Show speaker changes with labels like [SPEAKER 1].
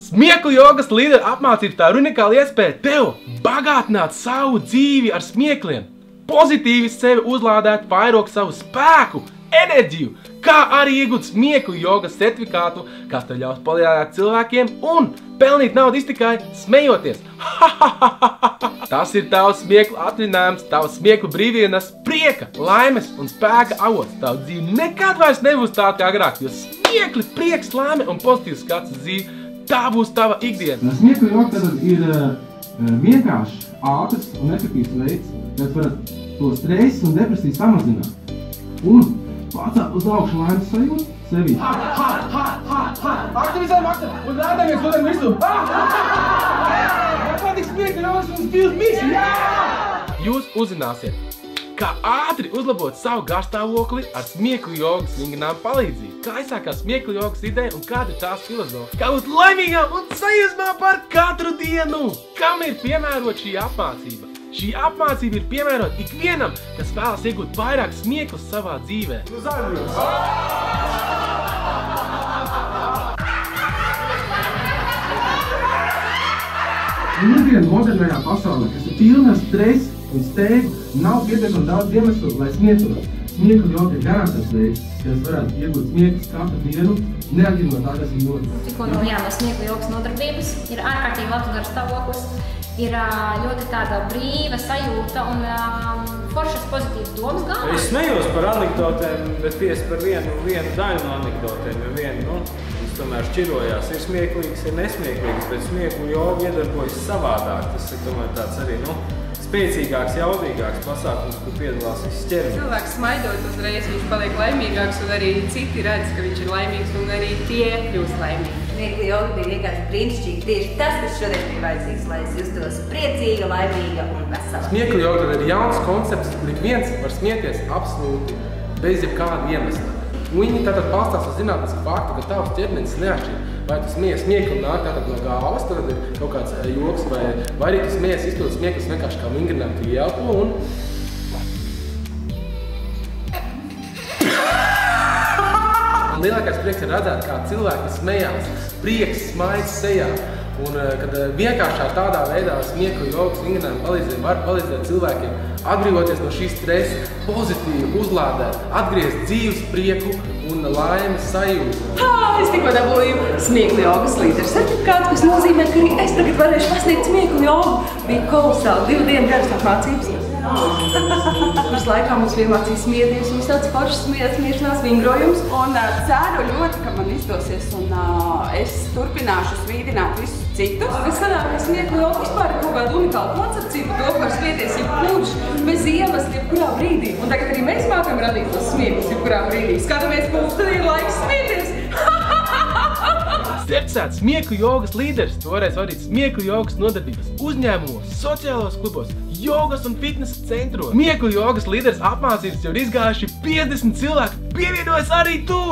[SPEAKER 1] Smieklu jogas līderu apmācības tā ir unikāla iespēja tev bagātināt savu dzīvi ar smiekliem, pozitīvi sevi uzlādēt, vairot savu spēku, enerģiju, kā arī iegūt smieklu jogas certifikātu, kas tev ļaus palīdzēt cilvēkiem un pelnīt naudu tikai smejoties. Tas ir tavs smieklu atvinājums, tavs smieklu brīvdienas, prieka, laimes un spēka avots. Tavu dzīvi nekad vairs nebūs tāda kā agrāk, jo smiekli, prieks, laime un pozitīvs skats uz dzīvi, tā būs tava ikdiena.
[SPEAKER 2] Smieklu joga ir vienkāršs, ātrs un efektīvs veids, kas varat to stresu un depresiju samazināt. Un pacelt uz augšu laimes sajūtu sevi.
[SPEAKER 1] Aktivizējam! Un rādāmies dodam visu! Patīk smiekļu jogas un dzīves misija! Jūs uzzināsiet, kā ātri uzlabot savu garstāvokli ar smieklu jogas vingrinājuma palīdzību, kā izsākās smieklu jogas ideja un kāda ir tās filozofija, kā būt laimīgām un sajūsmā par katru dienu, kam ir piemērot šī apmācība. Šī apmācība ir piemērot ikvienam, kas vēlas iegūt vairāk smieklus savā dzīvē.
[SPEAKER 2] Mūsdienu modernajā pasaulē, kas ir pilna stresa un steigu, nav pietiekami daudz iemeslu, lai smiekļos. Smieklu joga ir garākais veids, kas varētu iegūt smieklus katru dienu, neatkarīgi no tā, kas ir noticis.
[SPEAKER 3] Tikko no smieklu jogas nodarbības ir ārkārtīgi labs garstāvoklis, ir ļoti tāda brīva sajūta un foršas pozitīvas domas galvā.
[SPEAKER 4] Es smējos par anekdotēm, bet tiesa par vienu daļu no anekdotēm, jo mums tomēr šķirojās. Ir smieklīgs, ir nesmieklīgs, bet smieklu joga iedarbojas savādāk. Tas ir tomēr tāds arī, spēcīgāks, jaudīgāks pasākums, kur piedalās viss ķermenis.
[SPEAKER 5] Cilvēks smaidot uzreiz, viņš paliek laimīgāks un arī citi redz, ka viņš ir laimīgs un arī tie kļūst laimīgi.
[SPEAKER 6] Smieklu joga bija vienkārši brīnišķīgi. Tieši tas, kas šodien bija vajadzīgs, lai es justos priecīga, laimīga un vesela.
[SPEAKER 1] Smieklu joga ir jauns koncepts, kur ik viens var smieties absolūti bez jebkāda iemesla. Viņi tātad balstās uz zinātnisku faktu, ka tavs ķermenis neatšķir. Vai tu smiekli nāk tātad no galvas, tad ir kaut kāds joks, vai arī tu smies izpildot smieklis vienkārši kā vingrinājumu, tu ieelpo un... Man lielākais prieks ir redzēt, kā cilvēki smējās, prieks, smaids sejā. Un kad vienkāršā tādā veidā smieklu jogas vingrinājumu palīdzību var palīdzēt cilvēkiem atbrīvoties no šīs stresa, pozitīvi uzlādēt, atgriezt dzīves prieku un laimes sajūtu.
[SPEAKER 5] Es tikko dabūju smieklu jogas līderu certifikātu, kas nozīmē, ka arī es tagad varēšu pasniegt smieklu jogu. Bija kolosāli 2 dienu garas apmācības, kuras laikā mums iemācīja smieties un tāds foršs smiešanās vingrojums. Un ceru ļoti, ka man izdosies un es turpināšu svīdināt visus citus. Es sanāk, ka smieklu joga vispār ir kaut kāda unikāla koncepcija par to, ka var smieties jebkurš, bez iemesla, jebkurā brīdī. Un tagad arī mēs mākam radīt tos smieklus jebkurā brīdī. Skatāmies, mums tad ir laiks smieties!
[SPEAKER 1] Certificēts smieklu jogas līderis, tu varēsi vadīt smieklu jogas nodarbības uzņēmumos, sociālos klubos, jogas un fitnesa centros. Smieklu jogas līderis apmācības jau ir izgājuši 50 cilvēki, pievienojas arī tu!